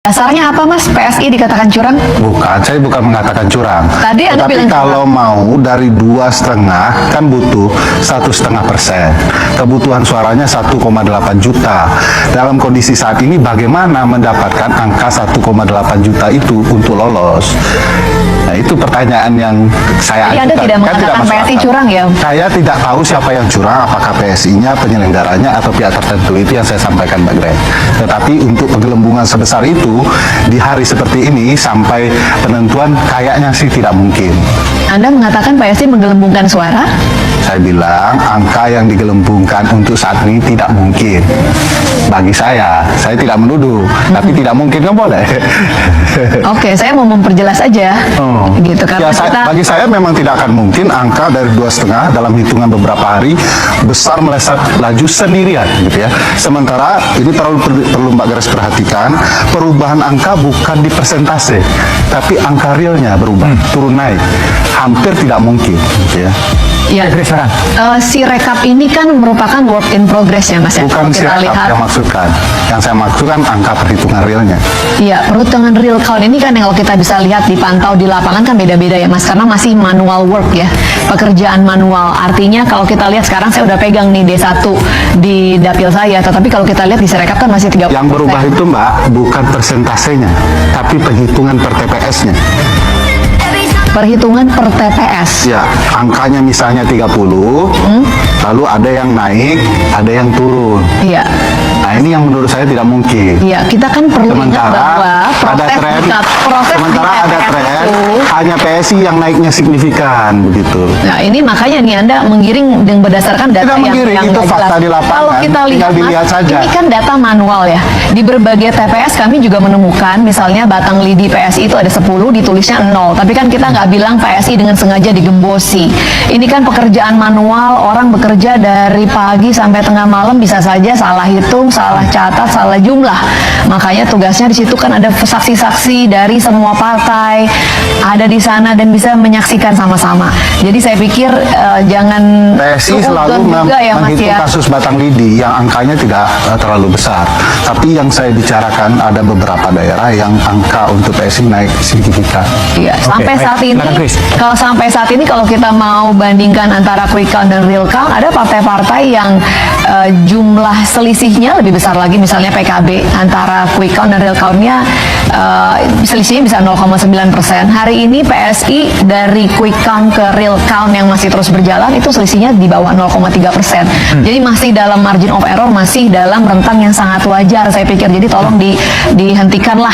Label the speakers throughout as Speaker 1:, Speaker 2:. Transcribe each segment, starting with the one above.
Speaker 1: Dasarnya apa Mas? PSI dikatakan curang?
Speaker 2: Bukan, saya bukan mengatakan curang.
Speaker 1: Tadi Anda
Speaker 2: Tapi
Speaker 1: bilang
Speaker 2: kalau mau dari 2,5 kan butuh 1,5%. Kebutuhan suaranya 1,8 juta. Dalam kondisi saat ini bagaimana mendapatkan angka 1,8 juta itu untuk lolos? Nah itu pertanyaan yang saya
Speaker 1: Jadi Anda
Speaker 2: ajukan.
Speaker 1: tidak
Speaker 2: Kan
Speaker 1: mengatakan
Speaker 2: masuk
Speaker 1: PSI
Speaker 2: akal.
Speaker 1: curang ya?
Speaker 2: Saya tidak tahu siapa yang curang, apakah PSI-nya, penyelenggaranya, atau pihak tertentu. Itu yang saya sampaikan Mbak Gren. Tetapi untuk penggelembungan sebesar itu, di hari seperti ini, sampai penentuan kayaknya sih tidak mungkin.
Speaker 1: Anda mengatakan PSI menggelembungkan suara?
Speaker 2: Saya bilang angka yang digelembungkan untuk saat ini tidak mungkin. Bagi saya tidak menuduh, tapi tidak mungkin kan boleh.
Speaker 1: Oke, saya mau memperjelas aja. Gitu karena
Speaker 2: Ya, bagi saya memang tidak akan mungkin angka dari 2,5 dalam hitungan beberapa hari besar melesat laju sendirian gitu ya. Sementara ini perlu Mbak Grace perhatikan, perubahan angka bukan di persentase, tapi angka realnya berubah, turun naik. Hampir tidak mungkin gitu ya.
Speaker 1: Ya, si rekap ini kan merupakan work in progress ya Mas ya.
Speaker 2: Bukan
Speaker 1: Kalau kita
Speaker 2: sirekap
Speaker 1: lihat.
Speaker 2: yang maksudkan. Yang saya maksudkan angka perhitungan realnya.
Speaker 1: Iya, perhitungan real count ini kan yang kalau kita bisa lihat dipantau di lapangan kan beda-beda ya Mas, karena masih manual work ya, pekerjaan manual. Artinya kalau kita lihat sekarang saya udah pegang nih D1 di dapil saya, tetapi kalau kita lihat di Sirekap kan masih 30%.
Speaker 2: Yang berubah itu Mbak, bukan persentasenya, tapi penghitungan per TPS-nya.
Speaker 1: Perhitungan per TPS.
Speaker 2: Ya, angkanya misalnya 30, lalu ada yang naik, ada yang turun.
Speaker 1: Iya.
Speaker 2: Nah ini yang menurut saya tidak mungkin.
Speaker 1: Iya, kita kan perlu ingat bahwa
Speaker 2: ada tren, sementara ada tren, hanya PSI yang naiknya signifikan begitu.
Speaker 1: Nah ini makanya nih Anda menggiring dengan berdasarkan data
Speaker 2: Tidak menggiring,
Speaker 1: yang
Speaker 2: itu
Speaker 1: nggak
Speaker 2: fakta
Speaker 1: jelas.
Speaker 2: di lapangan,
Speaker 1: Kalau kita lihat,
Speaker 2: tinggal dilihat
Speaker 1: Mas,
Speaker 2: saja.
Speaker 1: ini kan data manual ya. Di berbagai TPS kami juga menemukan, misalnya Batang Lidi PSI itu ada 10, ditulisnya 0. Tapi kan kita nggak bilang PSI dengan sengaja digembosi. Ini kan pekerjaan manual, orang bekerja dari pagi sampai tengah malam, bisa saja salah hitung, salah catat, salah jumlah. Makanya tugasnya di situ kan ada saksi-saksi dari semua partai ada di sana dan bisa menyaksikan sama-sama. Jadi saya pikir jangan
Speaker 2: PSI selalu
Speaker 1: juga ya Mas
Speaker 2: menghitung
Speaker 1: ya.
Speaker 2: kasus Batang Lidi yang angkanya tidak terlalu besar. Tapi yang saya bicarakan ada beberapa daerah yang angka untuk PSI naik signifikan.
Speaker 1: Iya, sampai saat ini kalau kita mau bandingkan antara quick count dan real count, ada partai-partai yang jumlah selisihnya lebih besar lagi, misalnya PKB antara quick count dan real countnya selisihnya bisa 0,9%. Hari ini PSI dari quick count ke real count yang masih terus berjalan itu selisihnya di bawah 0,3%. Jadi masih dalam margin of error, masih dalam rentang yang sangat wajar saya pikir. Jadi tolong dihentikanlah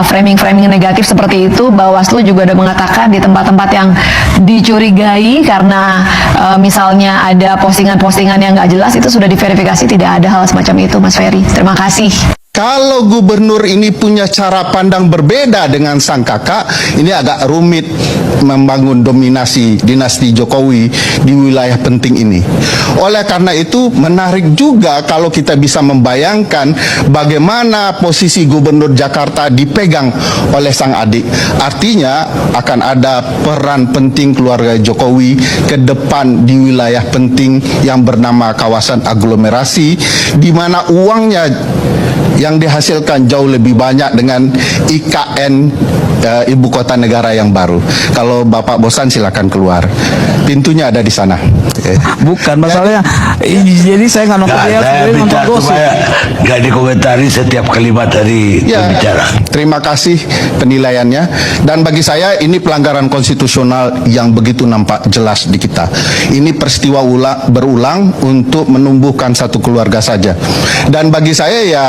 Speaker 1: framing-framing negatif seperti itu. Bawaslu juga udah mengatakan di tempat-tempat yang dicurigai karena misalnya ada postingan-postingan yang nggak jelas itu sudah diverifikasi, tidak ada hal semacam itu Mas Ferry. Terima kasih.
Speaker 3: Kalau gubernur ini punya cara pandang berbeda dengan sang kakak, ini agak rumit membangun dominasi dinasti Jokowi di wilayah penting ini. Oleh karena itu, menarik juga kalau kita bisa membayangkan bagaimana posisi gubernur Jakarta dipegang oleh sang adik. Artinya akan ada peran penting keluarga Jokowi ke depan di wilayah penting yang bernama kawasan aglomerasi, di mana uangnya yang dihasilkan jauh lebih banyak dengan IKN ibu kota negara yang baru. Kalau Bapak bosan silakan keluar. Pintunya ada di sana.
Speaker 4: Bukan masalahnya. Jadi saya nggak nonton dia
Speaker 5: nggak dikomentari setiap kalimat dari pembicara.
Speaker 3: Terima kasih penilaiannya. Dan bagi saya ini pelanggaran konstitusional yang begitu nampak jelas di kita. Ini peristiwa berulang untuk menumbuhkan satu keluarga saja. Dan bagi saya ya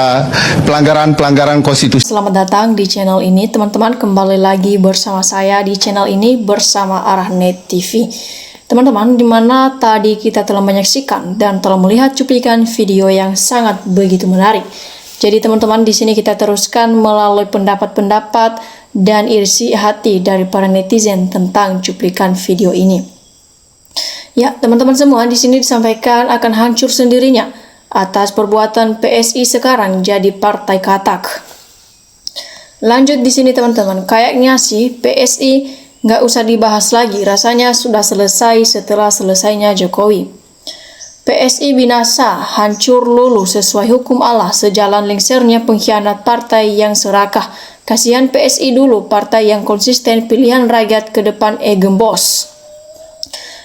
Speaker 3: pelanggaran konstitusi.
Speaker 6: Selamat datang di channel ini teman-teman, kembali lagi bersama saya di channel ini bersama Arahnet TV. Teman-teman, dimana tadi kita telah menyaksikan dan telah melihat cuplikan video yang sangat begitu menarik. Jadi teman-teman, di sini kita teruskan melalui pendapat-pendapat dan isi hati dari para netizen tentang cuplikan video ini. Ya, teman-teman semua, di sini disampaikan akan hancur sendirinya atas perbuatan PSI sekarang jadi partai katak. Lanjut di sini teman-teman, kayaknya sih PSI nggak usah dibahas lagi, rasanya sudah selesai setelah selesainya Jokowi. PSI binasa, hancur luluh sesuai hukum Allah sejalan lengsernya pengkhianat partai yang serakah. Kasihan PSI dulu, partai yang konsisten, pilihan rakyat ke depan gembos.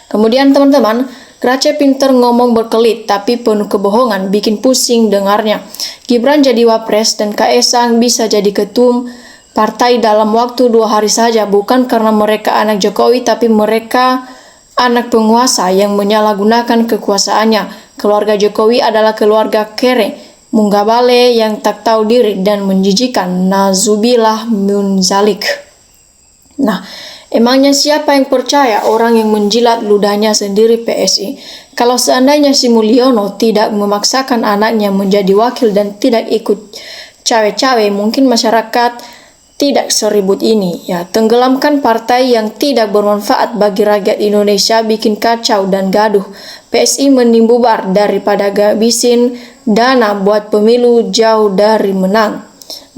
Speaker 6: Kemudian teman-teman, Grace pinter ngomong berkelit tapi penuh kebohongan, bikin pusing dengarnya. Gibran jadi wapres dan Kaesang bisa jadi ketum partai dalam waktu 2 hari saja, bukan karena mereka anak Jokowi tapi mereka anak penguasa yang menyalahgunakan kekuasaannya. Keluarga Jokowi adalah keluarga kere, munggabale yang tak tahu diri dan menjijikan. Nazubillah min zalik. Nah, emangnya siapa yang percaya orang yang menjilat ludahnya sendiri PSI? Kalau seandainya si Mulyono tidak memaksakan anaknya menjadi wakil dan tidak ikut cawe-cawe, mungkin masyarakat tidak seribut ini. Ya, tenggelamkan partai yang tidak bermanfaat bagi rakyat Indonesia, bikin kacau dan gaduh. PSI mending bubar daripada gabisin dana buat pemilu jauh dari menang.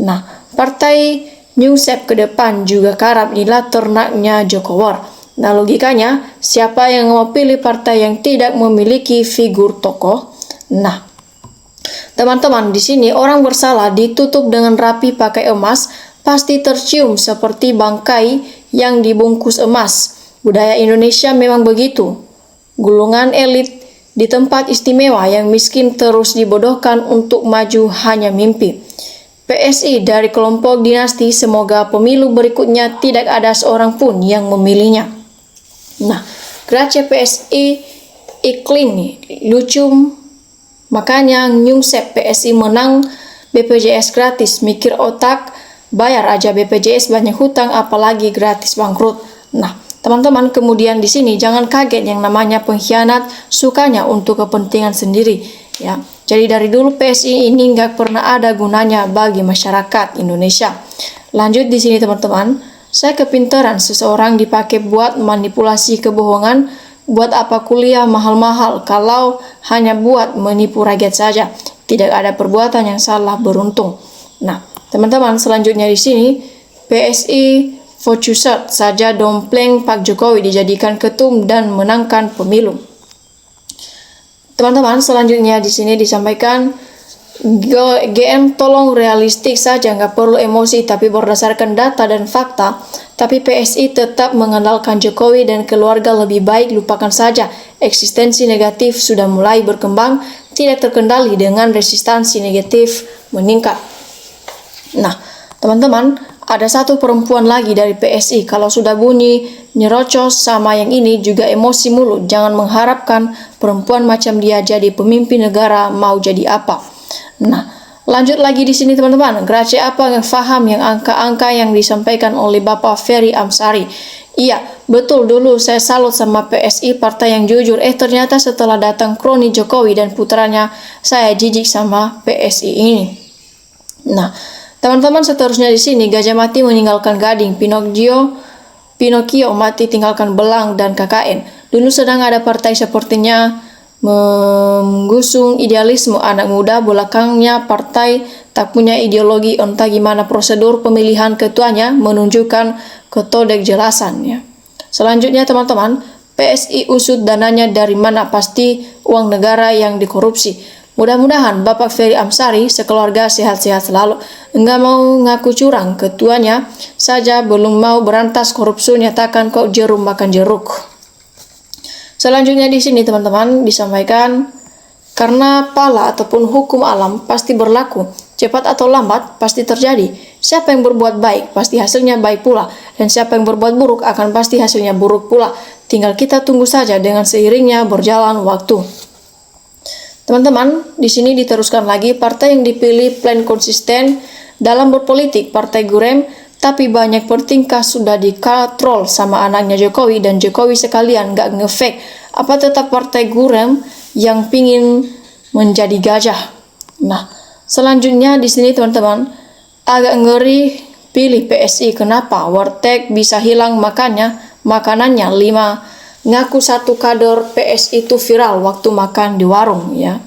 Speaker 6: Nah, partai Nyungsep ke depan juga karap inilah ternaknya Jokowi. Nah, logikanya siapa yang mau pilih partai yang tidak memiliki figur tokoh? Nah, teman-teman, di sini orang bersalah ditutup dengan rapi pakai emas, pasti tercium seperti bangkai yang dibungkus emas. Budaya Indonesia memang begitu. Gulungan elit di tempat istimewa yang miskin terus dibodohkan untuk maju hanya mimpi. PSI dari kelompok dinasti, semoga pemilu berikutnya tidak ada seorang pun yang memilihnya. Nah, Grace PSI iklim lucu, makanya Nyungsep PSI menang BPJS gratis, mikir otak, bayar aja BPJS banyak hutang apalagi gratis bangkrut. Nah, teman-teman, kemudian di sini jangan kaget yang namanya pengkhianat sukanya untuk kepentingan sendiri, ya. Jadi dari dulu PSI ini nggak pernah ada gunanya bagi masyarakat Indonesia. Lanjut di sini teman-teman, saya kepintaran seseorang dipakai buat manipulasi kebohongan. Buat apa kuliah mahal-mahal kalau hanya buat menipu rakyat saja? Tidak ada perbuatan yang salah beruntung. Nah, teman-teman, selanjutnya di sini PSI Focuset saja dompleng Pak Jokowi dijadikan ketum dan menangkan pemilu. Teman-teman, selanjutnya di sini disampaikan GM tolong realistik saja, nggak perlu emosi tapi berdasarkan data dan fakta. Tapi PSI tetap mengandalkan Jokowi dan keluarga, lebih baik lupakan saja. Eksistensi negatif sudah mulai berkembang, tidak terkendali dengan resistansi negatif meningkat. Nah, teman-teman, ada satu perempuan lagi dari PSI. Kalau sudah bunyi nyerocos sama yang ini juga emosi mulu. Jangan mengharapkan perempuan macam dia jadi pemimpin negara, mau jadi apa. Nah, lanjut lagi di sini teman-teman. Grace apa yang paham yang angka-angka yang disampaikan oleh Bapak Ferry Amsari? Iya, betul, dulu saya salut sama PSI, partai yang jujur. Ternyata setelah datang kroni Jokowi dan putranya, saya jijik sama PSI ini. Nah, teman-teman, seterusnya di sini gajah mati meninggalkan gading, Pinocchio mati tinggalkan belang dan KKN. Dulu sedang ada partai sepertinya menggusung idealisme anak muda, belakangnya partai tak punya ideologi, entah gimana prosedur pemilihan ketuanya menunjukkan ketodek jelasannya. Selanjutnya teman-teman, PSI usut dananya dari mana, pasti uang negara yang dikorupsi. Mudah-mudahan Bapak Ferry Amsari sekeluarga sehat-sehat selalu. Enggak mau ngaku curang, ketuanya saja belum mau berantas korupsi, nyatakan kok jerum makan jeruk. Selanjutnya di sini teman-teman disampaikan, karena pala ataupun hukum alam pasti berlaku, cepat atau lambat pasti terjadi. Siapa yang berbuat baik pasti hasilnya baik pula, dan siapa yang berbuat buruk akan pasti hasilnya buruk pula. Tinggal kita tunggu saja dengan seiringnya berjalan waktu. Teman-teman, di sini diteruskan lagi, partai yang dipilih plan konsisten dalam berpolitik, Partai Gurem, tapi banyak bertingkah sudah dikatrol sama anaknya Jokowi, dan Jokowi sekalian gak ngefake. Apa tetap Partai Gurem yang pingin menjadi gajah? Nah, selanjutnya di sini teman-teman, agak ngeri pilih PSI. Kenapa? Warteg bisa hilang makanannya 5. Ngaku satu kader PSI itu viral waktu makan di warung, ya.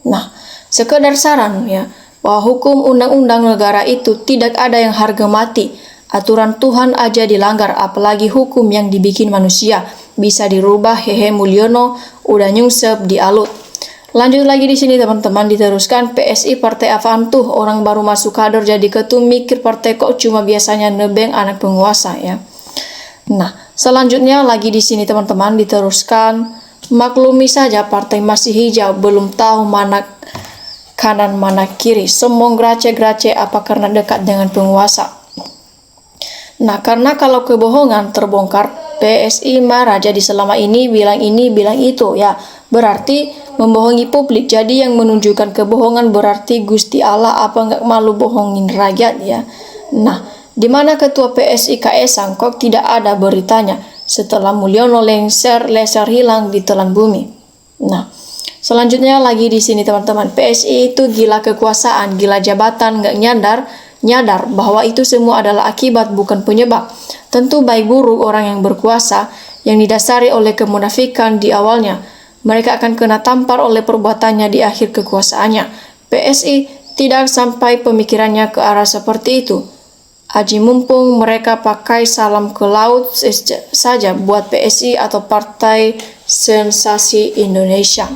Speaker 6: Nah, sekedar saran ya, bahwa hukum undang-undang negara itu tidak ada yang harga mati. Aturan Tuhan aja dilanggar, apalagi hukum yang dibikin manusia. Bisa dirubah, hehe Mulyono udah nyungsep di alut. Lanjut lagi di sini teman-teman, diteruskan PSI partai apaan tuh, orang baru masuk kader jadi ketum, mikir partai kok cuma biasanya nebeng anak penguasa ya. Nah, selanjutnya lagi di sini teman-teman diteruskan, maklumi saja partai masih hijau, belum tahu mana kanan mana kiri, sombong grace-grace apa karena dekat dengan penguasa. Nah, karena kalau kebohongan terbongkar, PSI marah, jadi selama ini bilang itu ya, berarti membohongi publik. Jadi yang menunjukkan kebohongan berarti Gusti Allah apa nggak malu bohongin rakyat ya. Nah, di mana ketua PSI Kaesang kok tidak ada beritanya setelah Mulyono leser hilang di telan bumi. Nah, selanjutnya lagi di sini teman-teman, PSI itu gila kekuasaan, gila jabatan, nggak nyadar bahwa itu semua adalah akibat bukan penyebab. Tentu baik buruk orang yang berkuasa yang didasari oleh kemunafikan di awalnya, mereka akan kena tampar oleh perbuatannya di akhir kekuasaannya. PSI tidak sampai pemikirannya ke arah seperti itu. Aji mumpung mereka pakai salam ke laut saja buat PSI atau Partai Sensasi Indonesia.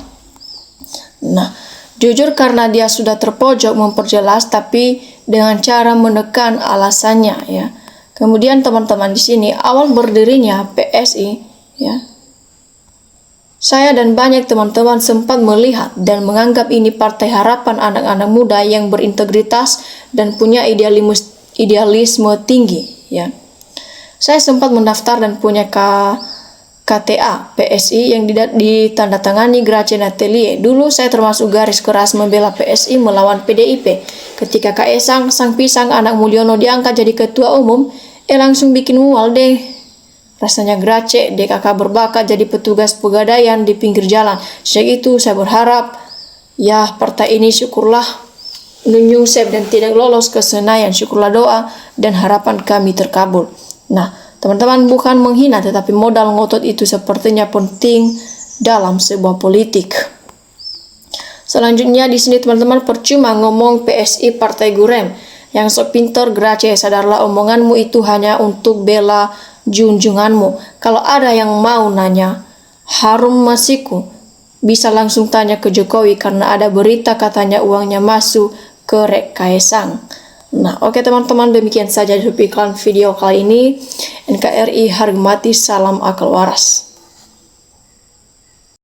Speaker 6: Nah, jujur karena dia sudah terpojok memperjelas tapi dengan cara menekan alasannya ya. Kemudian teman-teman di sini awal berdirinya PSI ya. Saya dan banyak teman-teman sempat melihat dan menganggap ini partai harapan anak-anak muda yang berintegritas dan punya idealisme tinggi ya. Saya sempat mendaftar dan punya KTA PSI yang ditandatangani Grace Nathalie. Dulu saya termasuk garis keras membela PSI melawan PDIP. Ketika Kaesang sang pisang anak Mulyono diangkat jadi ketua umum, langsung bikin mual deh. Rasanya Grace DKK berbakat jadi petugas pegadaian di pinggir jalan. Sejak itu saya berharap ya partai ini syukurlah nyungsep dan tidak lolos ke Senayan. Syukurlah doa dan harapan kami terkabul. Nah, teman-teman, bukan menghina tetapi modal ngotot itu sepertinya penting dalam sebuah politik. Selanjutnya di sini teman-teman, percuma ngomong PSI partai gurem. Yang sok pinter Grace, sadarlah omonganmu itu hanya untuk bela junjunganmu. Kalau ada yang mau nanya harum masiku, bisa langsung tanya ke Jokowi karena ada berita katanya uangnya masuk ke Kaesang. Nah, oke teman-teman, demikian saja iklan video kali ini. NKRI harga mati, salam akal waras.